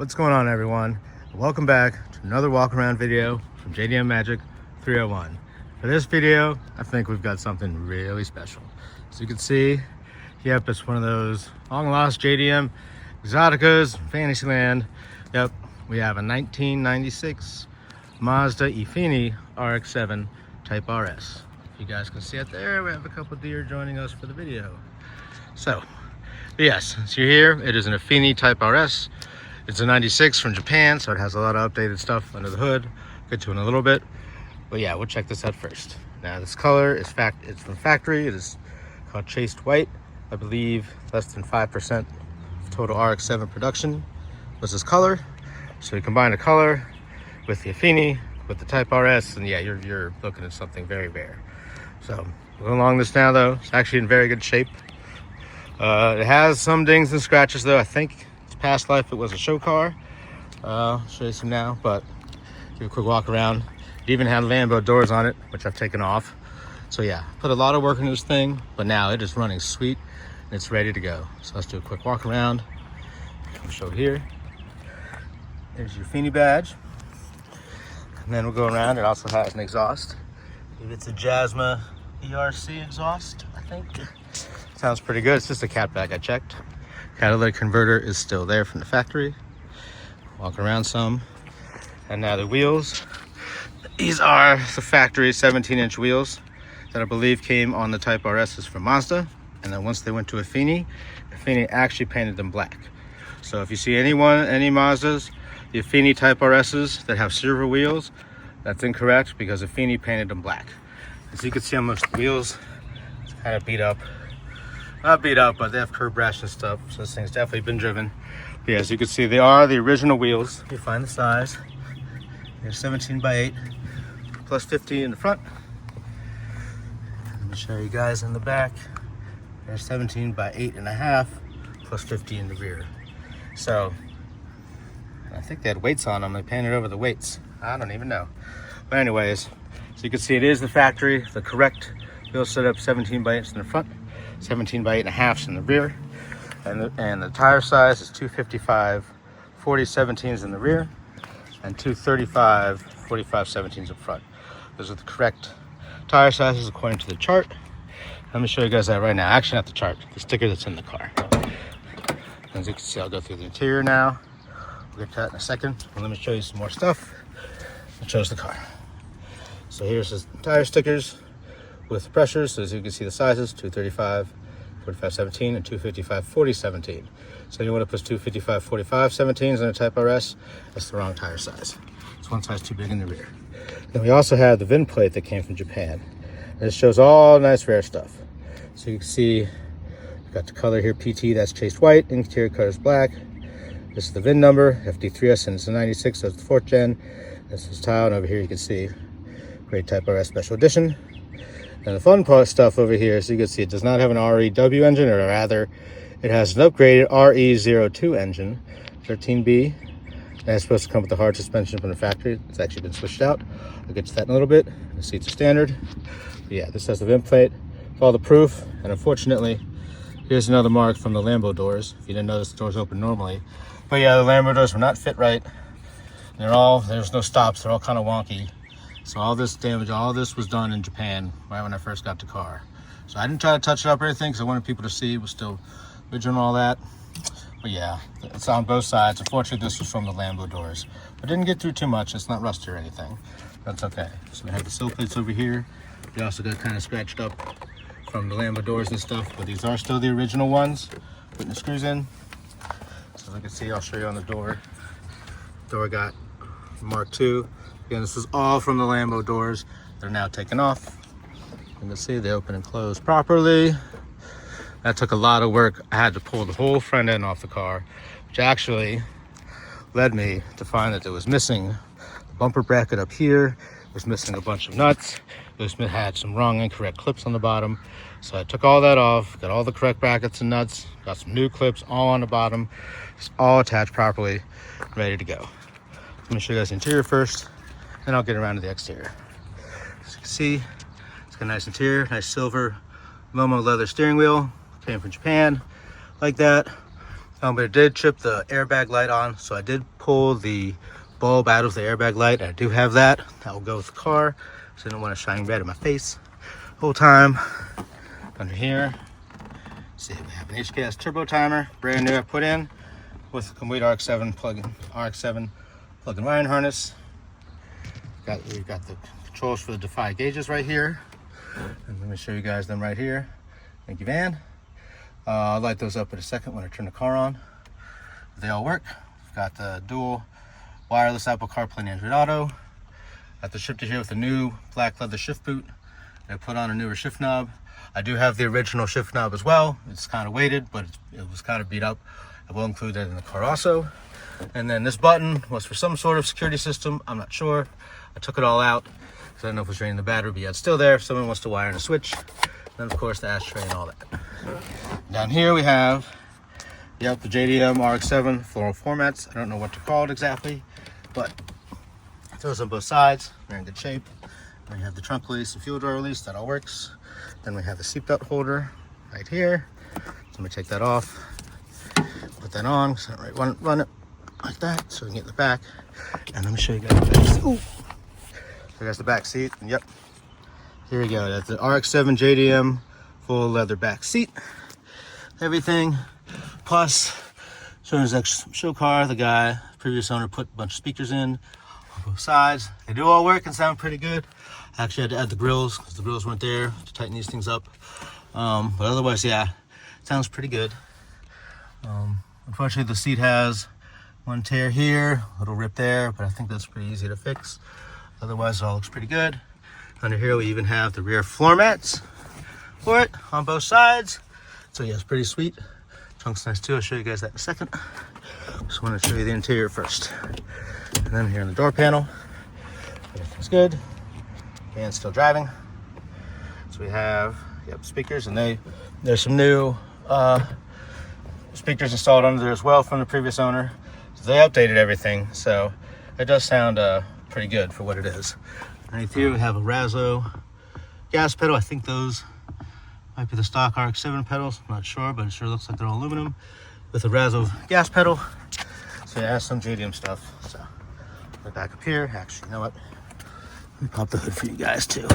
What's going on, everyone? Welcome back to another walk around video from JDM Magic 301. For this video, I think we've got something really special. As you can see, yep, it's one of those long lost JDM Exoticas, Fantasyland. Yep, we have a 1996 Mazda Efini RX7 Type RS. If you guys can see it there, we have a couple deer joining us for the video. So yes, so you're here. It is an Efini Type RS. It's a 96 from Japan, so it has a lot of updated stuff under the hood. Get to it in a little bit. But yeah, we'll check this out first. Now this color is it's from factory. It is called Chaste White. I believe less than 5% of total RX7 production was this color. So you combine the color with the Efini, with the Type RS, and yeah, you're looking at something very rare. So going along this now though, it's actually in very good shape. It has some dings and scratches though. I think its past life it was a show car. I'll show you some now, but do a quick walk around. It even had Lambo doors on it, which I've taken off. So yeah, put a lot of work into this thing, but now it is running sweet and it's ready to go. So let's do a quick walk around. I'll show here. There's your Efini badge. And then we'll go around. It also has an exhaust. It's a Jasma ERC exhaust, I think. Sounds pretty good. It's just a catback, I checked. Catalytic converter is still there from the factory. Walk around some. And now the wheels. These are the factory 17-inch wheels that I believe came on the Type RSs from Mazda. And then once they went to Efini actually painted them black. So if you see any Mazdas, the Efini Type RSs that have silver wheels, that's incorrect because Efini painted them black. As you can see on most of the wheels, it's kind of beat up. Not beat up, but they have curb rash and stuff, so this thing's definitely been driven. But yeah, as you can see, they are the original wheels. You find the size. They're 17 by 8, plus 50 in the front. Let me show you guys in the back. They're 17 by 8.5, plus 50 in the rear. So, I think they had weights on them. They painted over the weights. I don't even know. But anyways, so you can see it is the factory, the correct wheel setup, 17 by 8 in the front, 17 by 8.5 in the rear. And the tire size is 255 40/17s in the rear and 235 45/17s up front. Those are the correct tire sizes according to the chart. Let me show you guys that right now. Actually, not the chart, the sticker that's in the car. As you can see, I'll go through the interior now. We'll get to that in a second. Let me show you some more stuff that shows the car. So here's the tire stickers with the pressures. So as you can see the sizes, 235 45/17 and 255 40/17. So you want to put 255 45/17s on a Type RS, that's the wrong tire size. It's one size too big in the rear. Then we also have the VIN plate that came from Japan. And it shows all nice rare stuff. So you can see you've got the color here, PT, that's Chaste White, interior color is black. This is the VIN number, FD3S, and it's a 96, so it's the 4th gen. This is tile, and over here you can see great Type RS Special Edition. And the fun part stuff over here, so you can see it does not have an REW engine, or rather, it has an upgraded RE02 engine, 13B. And it's supposed to come with the hard suspension from the factory. It's actually been switched out. I'll get to that in a little bit. The seats are standard. But yeah, this has the VIN plate, all the proof, and unfortunately, here's another mark from the Lambo doors. If you didn't notice, the doors open normally. But yeah, the Lambo doors were not fit right. There's no stops, they're all kind of wonky. So all this damage, all this was done in Japan right when I first got the car. So I didn't try to touch it up or anything because I wanted people to see it was still original and all that. But yeah, it's on both sides. Unfortunately, this was from the Lambo doors. But didn't get through too much. It's not rusty or anything. That's okay. So we have the sill plates over here. We also got kind of scratched up from the Lambo doors and stuff. But these are still the original ones. Putting the screws in. So as you can see, I'll show you on the door. Door got Mark II. Again, this is all from the Lambo doors. They're now taken off. You can see they open and close properly. That took a lot of work. I had to pull the whole front end off the car, which actually led me to find that it was missing the bumper bracket up here. It was missing a bunch of nuts. It had some wrong, incorrect clips on the bottom. So I took all that off, got all the correct brackets and nuts, got some new clips all on the bottom. It's all attached properly, ready to go. Let me show you guys the interior first. Then I'll get around to the exterior. As you can see, it's got a nice interior, nice silver Momo leather steering wheel. Came from Japan, like that. But it did chip the airbag light on, so I did pull the bulb out of the airbag light. I do have that. That will go with the car, so I didn't want it shining red in my face the whole time. Under here, see, we have an HKS turbo timer, brand new I put in with a complete RX7 plug-in wiring harness. We've got the controls for the Defy gauges right here. And let me show you guys them right here. Thank you, Van. I'll light those up in a second when I turn the car on. They all work. We've got the dual wireless Apple CarPlay and Android Auto. Got the shifter here with the new black leather shift boot. I put on a newer shift knob. I do have the original shift knob as well. It's kind of weighted, but it was kind of beat up. I will include that in the car also. And then this button was for some sort of security system. I'm not sure. I took it all out because I don't know if it was draining the battery, but yeah, it's still there if someone wants to wire in a switch. And of course the ashtray and all that. Down here we have, the JDM RX7 floral formats. I don't know what to call it exactly, but those on both sides. They're in good shape. Then we have the trunk release and fuel door release. That all works. Then we have the seatbelt holder right here. So let me take that off. Put that on. So I run it like that so we can get in the back. And let me show you guys the back seat. Ooh. So that's the back seat. And yep, here we go. That's the RX7 JDM full leather back seat. Everything. Plus, showing his extra show car. The guy, previous owner, put a bunch of speakers in on both sides. They do all work and sound pretty good. I actually had to add the grills because the grills weren't there to tighten these things up. But otherwise, yeah, it sounds pretty good. Unfortunately, the seat has one tear here, a little rip there, but I think that's pretty easy to fix. Otherwise, it all looks pretty good. Under here, we even have the rear floor mats for it on both sides. So yeah, it's pretty sweet. Trunk's nice too. I'll show you guys that in a second. Just want to show you the interior first. And then here on the door panel, everything's good. Van's still driving. So we have speakers, and there's some new speakers installed under there as well from the previous owner. So they updated everything, so it does sound pretty good for what it is. Underneath here we have a Razzo gas pedal. I think those might be the stock RX7 pedals. I'm not sure, but it sure looks like they're all aluminum with a Razzo gas pedal. So yeah, some JDM stuff. So right back up here. Actually, you know what? Let me pop the hood for you guys too.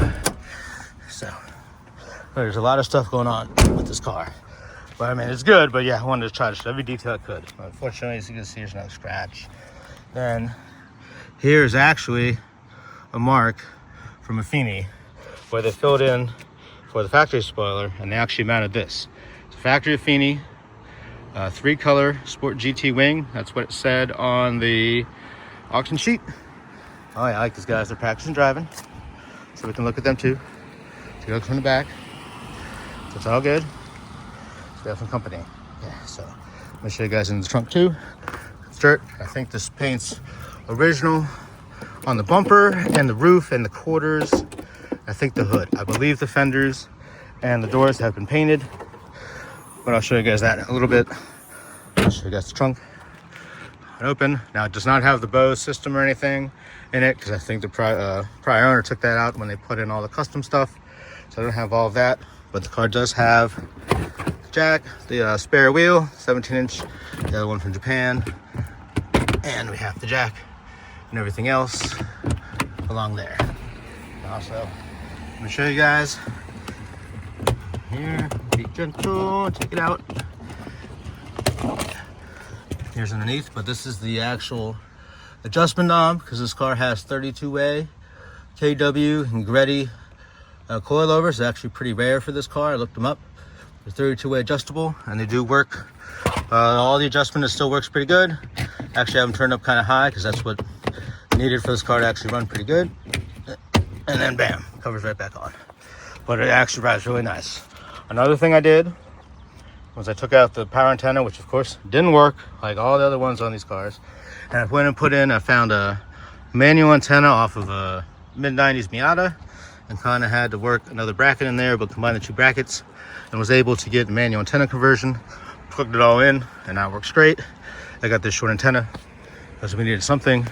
So there's a lot of stuff going on with this car. But I mean, it's good, but yeah, I wanted to try to show every detail I could. Unfortunately, as you can see, there's no scratch. Then here's actually a mark from Efini where they filled in for the factory spoiler, and they actually mounted this. It's a factory Efini 3-color Sport GT wing. That's what it said on the auction sheet. Oh yeah, I like these guys. They're practicing driving, so we can look at them too. Take a look from the back. So it's all good. So we have some company. Yeah, so let me show you guys in the trunk too. It's dirt. I think this paint's original on the bumper and the roof and the quarters. I think the hood. I believe the fenders and the doors have been painted, but I'll show you guys that in a little bit. I'll show you guys the trunk. Open. Now it does not have the Bose system or anything in it because I think the prior owner took that out when they put in all the custom stuff. So I don't have all of that, but the car does have the jack, the spare wheel, 17-inch, the other one from Japan, and we have the jack and everything else along there. And also, let me show you guys here. Be gentle, take it out. Here's underneath, but this is the actual adjustment knob because this car has 32-way KW and Greddy coilovers. It's actually pretty rare for this car. I looked them up. They're 32-way adjustable, and they do work. All the adjustment still works pretty good. Actually, I have them turned up kind of high because that's what needed for this car to actually run pretty good. And then bam, covers right back on. But it actually rides really nice. Another thing I did was I took out the power antenna, which of course didn't work like all the other ones on these cars. And I went and I found a manual antenna off of a mid-90s Miata and kind of had to work another bracket in there, but combined the two brackets and was able to get the manual antenna conversion, plugged it all in, and now it works great. I got this short antenna because we needed something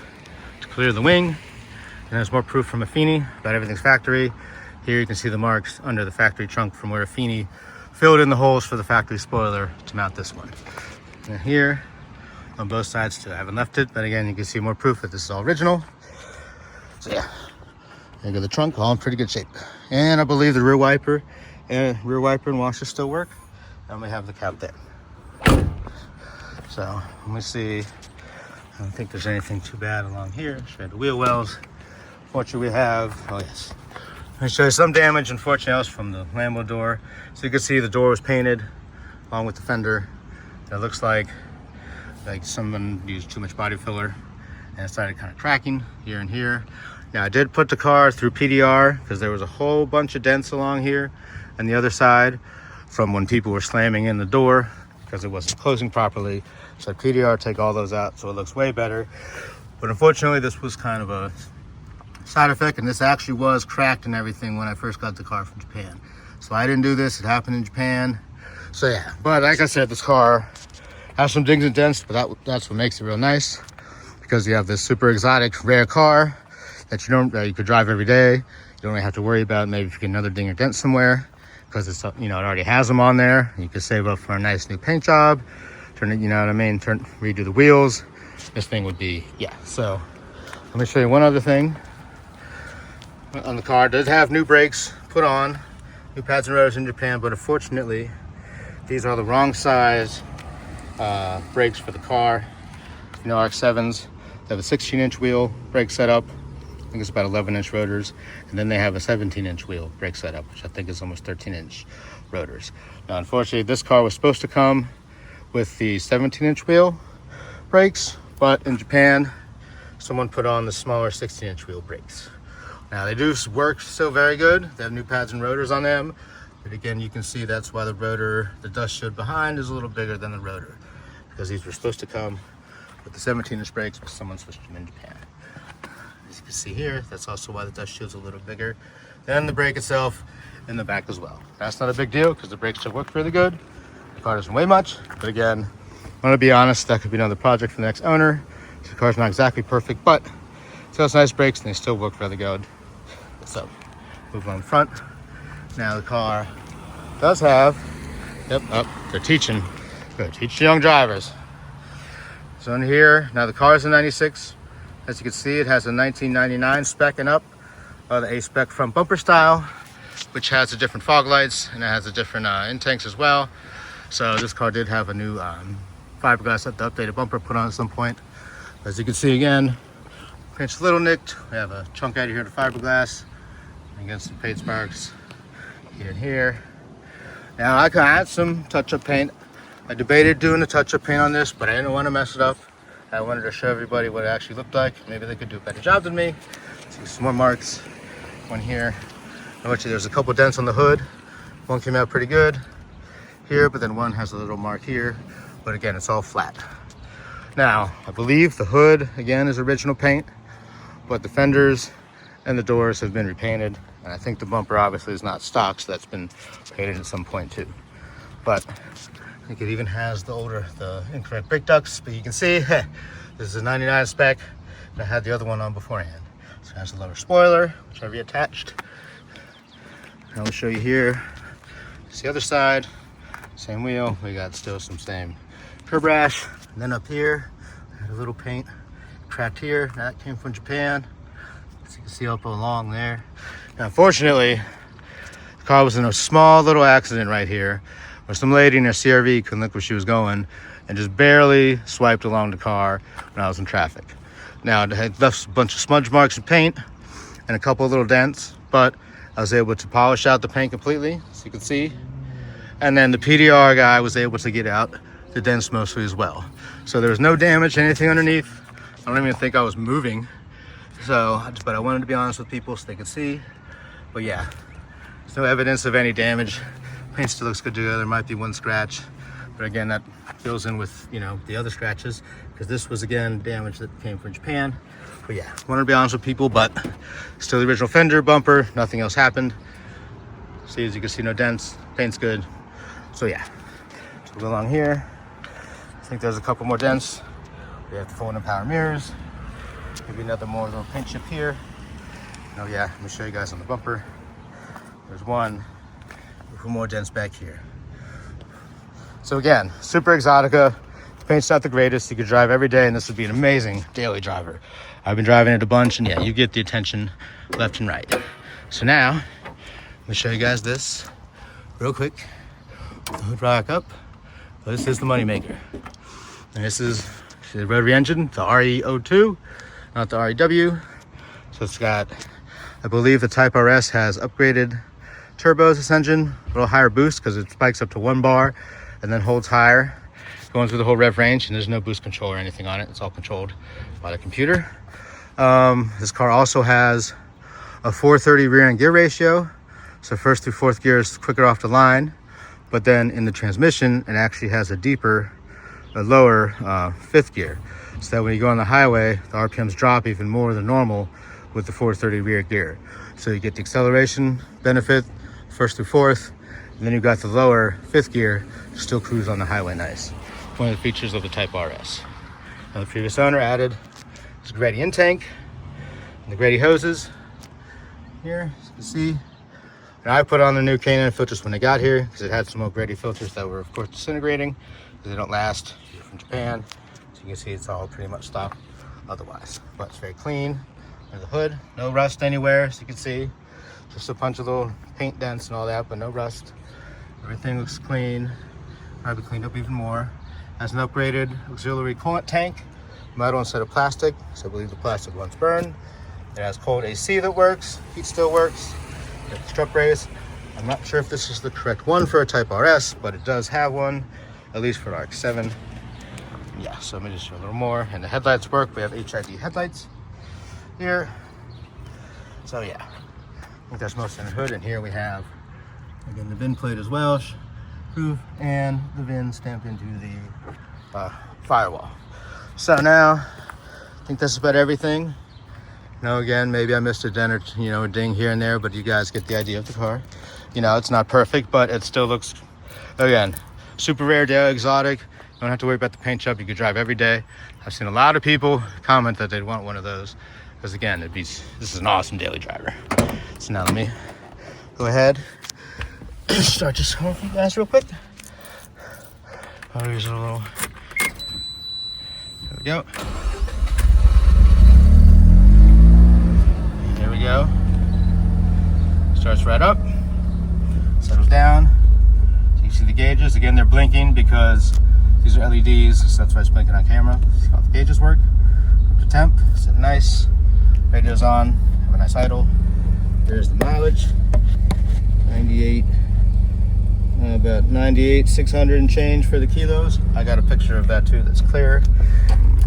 to clear the wing. And there's more proof from Efini about everything's factory. Here you can see the marks under the factory trunk from where Efini filled in the holes for the factory spoiler to mount this one. And here on both sides too. I haven't left it, but again, you can see more proof that this is all original. So yeah, there you go, the trunk, all in pretty good shape. And I believe the rear wiper and washer still work. And we have the cap there. So let me see. I don't think there's anything too bad along here. Show you the wheel wells. Fortunately, we have, oh yes. Let me show you some damage. Unfortunately, that was from the Lambo door. So you can see the door was painted along with the fender. It looks like someone used too much body filler and it started kind of cracking here and here. Now I did put the car through PDR because there was a whole bunch of dents along here and the other side from when people were slamming in the door because it wasn't closing properly. So PDR take all those out so it looks way better. But unfortunately, this was kind of a side effect, and this actually was cracked and everything when I first got the car from Japan. So I didn't do this, it happened in Japan. So yeah, but like I said, this car has some dings and dents, but that's what makes it real nice, because you have this super exotic, rare car that you could drive every day. You don't really have to worry about maybe if you get another ding or dent somewhere, because it's, it already has them on there. You could save up for a nice new paint job, turn it, redo the wheels. This thing would be, yeah. So let me show you one other thing. On the car, it does have new brakes put on, new pads and rotors in Japan, but unfortunately, these are the wrong size brakes for the car. RX7s, they have a 16-inch wheel brake setup. I think it's about 11-inch rotors, and then they have a 17-inch wheel brake setup, which I think is almost 13-inch rotors. Now, unfortunately, this car was supposed to come with the 17-inch wheel brakes, but in Japan, someone put on the smaller 16-inch wheel brakes. Now, they do work still very good. They have new pads and rotors on them, but again, you can see that's why the dust shield behind is a little bigger than the rotor, because these were supposed to come with the 17-inch brakes, but someone switched them in Japan. As you can see here, that's also why the dust shield's a little bigger than the brake itself in the back as well. That's not a big deal because the brakes still work really good. The car doesn't weigh much, but again, I want to be honest, that could be another project for the next owner. So the car's not exactly perfect, but it still has nice brakes and they still work really good. So, move on front. Now the car does have, they're teaching young drivers. So in here, now the car is a 96. As you can see, it has a 1999 spec and up, the A spec front bumper style, which has the different fog lights and it has the different intakes as well. So this car did have a new fiberglass, the updated bumper put on at some point. As you can see again, paint's a little nicked. We have a chunk out of here of the fiberglass. Again, some paint sparks here and here. Now I could add some touch-up paint. I debated doing the touch-up paint on this, but I didn't want to mess it up. I wanted to show everybody what it actually looked like. Maybe they could do a better job than me. See some more marks. One here. Actually, there's a couple dents on the hood. One came out pretty good here, but then one has a little mark here. But again, it's all flat. Now, I believe the hood, again, is original paint, but the fenders and the doors have been repainted. And I think the bumper obviously is not stock, so that's been painted at some point too. But I think it even has the incorrect brake ducts, but you can see, this is a 99 spec, and I had the other one on beforehand. So it has a lower spoiler, which I reattached. And I'll show you here. It's the other side, same wheel. We got still some same curb rash. And then up here, I had a little paint cracked here. That came from Japan. As you can see up along there. Now, unfortunately, the car was in a small little accident right here, where some lady in her CRV couldn't look where she was going and just barely swiped along the car when I was in traffic. Now, it had left a bunch of smudge marks of paint and a couple of little dents, but I was able to polish out the paint completely, as you can see. And then the PDR guy was able to get out the dents mostly as well. So there was no damage, anything underneath. I don't even think I was moving. So, but I wanted to be honest with people so they could see. But yeah, there's no evidence of any damage. Paint still looks good together. There might be one scratch, but again, that fills in with, the other scratches, because this was again damage that came from Japan. But yeah, wanted to be honest with people, but still the original fender, bumper, nothing else happened. See, as you can see, no dents, paint's good. So yeah, so we'll go along here. I think there's a couple more dents. We have the folding power mirrors. Maybe another more little paint chip here. Oh yeah, let me show you guys on the bumper. There's one. A few more dents back here. So again, super exotica. Paint's not the greatest. You could drive every day, and this would be an amazing daily driver. I've been driving it a bunch, and yeah, you get the attention left and right. So now, let me show you guys this real quick. The hood rock up. This is the moneymaker. And this is the rotary engine, the RE02, not the REW. So it's got, I believe the Type RS has upgraded turbos, this engine, a little higher boost because it spikes up to 1 bar and then holds higher, going through the whole rev range, and there's no boost control or anything on it. It's all controlled by the computer. This car also has a 430 rear end gear ratio. So first through fourth gear is quicker off the line, but then in the transmission, it actually has a lower fifth gear. So that when you go on the highway, the RPMs drop even more than normal with the 430 rear gear. So you get the acceleration benefit first through fourth, and then you've got the lower fifth gear to still cruise on the highway nice. One of the features of the Type RS. Now the previous owner added this Grady in tank and the Grady hoses here, as you can see. And I put on the new K9 filters when they got here because it had some old Grady filters that were of course disintegrating because they don't last. They're from Japan. So you can see it's all pretty much stock otherwise. But it's very clean. There's the hood, no rust anywhere, as you can see. Just a bunch of little paint dents and all that, but no rust. Everything looks clean. Probably cleaned up even more. Has an upgraded auxiliary coolant tank, metal instead of plastic. So I believe the plastic one's burned. It has cold AC that works, heat still works. Got the strut brace. I'm not sure if this is the correct one for a Type RS, but it does have one, at least for an RX7. Yeah, so let me just show a little more. And the headlights work. We have HID headlights here. So yeah, I think that's most in the hood. And here we have, again, the VIN plate as well, proof, and the VIN stamped into the firewall. So now, I think that's about everything. Now again, maybe I missed a dent or, a ding here and there, but you guys get the idea of the car. It's not perfect, but it still looks, again, super rare, daily exotic. You don't have to worry about the paint job. You can drive every day. I've seen a lot of people comment that they'd want one of those because, again, this is an awesome daily driver. So now let me go ahead and start this home for you guys real quick. Oh, here's a little, there we go. There we go. Starts right up, settles down. So you see the gauges. Again, they're blinking because these are LEDs, so that's why it's blinking on camera. See how the gauges work. Up to temp, sitting nice. Radio's on, have a nice idle. There's the mileage, 98, about 98,600 and change for the kilos. I got a picture of that too that's clear.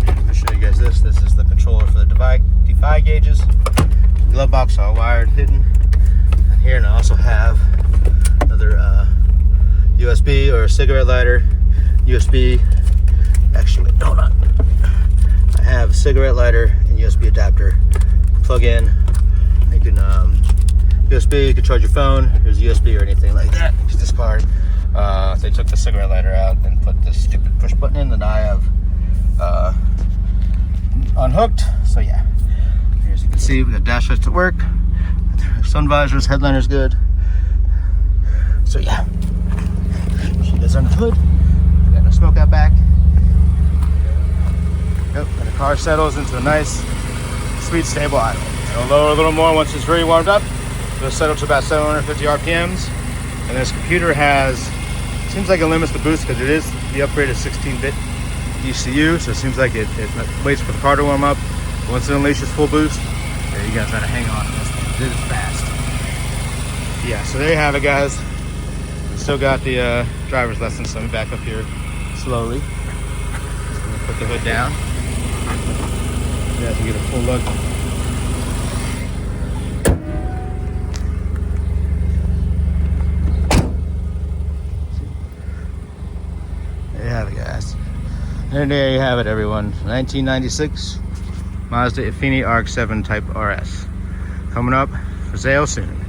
I'll show you guys this. This is the controller for the defy gauges. Glove box all wired, hidden. And here, and I also have another USB or cigarette lighter. USB, actually, hold on. I have a cigarette lighter and USB adapter. Plug in. You can USB, you can charge your phone. There's USB or anything like that. Use this card. They took the cigarette lighter out and put this stupid push button in that I have unhooked. So yeah, here as you can see, we got dash lights at work. Sun visors, headliner's good. So yeah, she does under the hood. Got no smoke out back. Yep, and the car settles into a nice, sweet, stable idle. It'll lower a little more once it's really warmed up. It'll settle to about 750 RPMs. And this computer seems like it limits the boost because it is the upgraded 16-bit ECU. So it seems like it waits for the car to warm up. Once it unleashes full boost, yeah, you guys gotta hang on to this thing. It is fast. Yeah, so there you have it, guys. Still got the driver's lessons, so let me back up here slowly. So let me put the hood down. You guys can get a full look. There you have it, guys. And there you have it, everyone. 1996 Mazda Efini RX7 Type RS. Coming up for sale soon.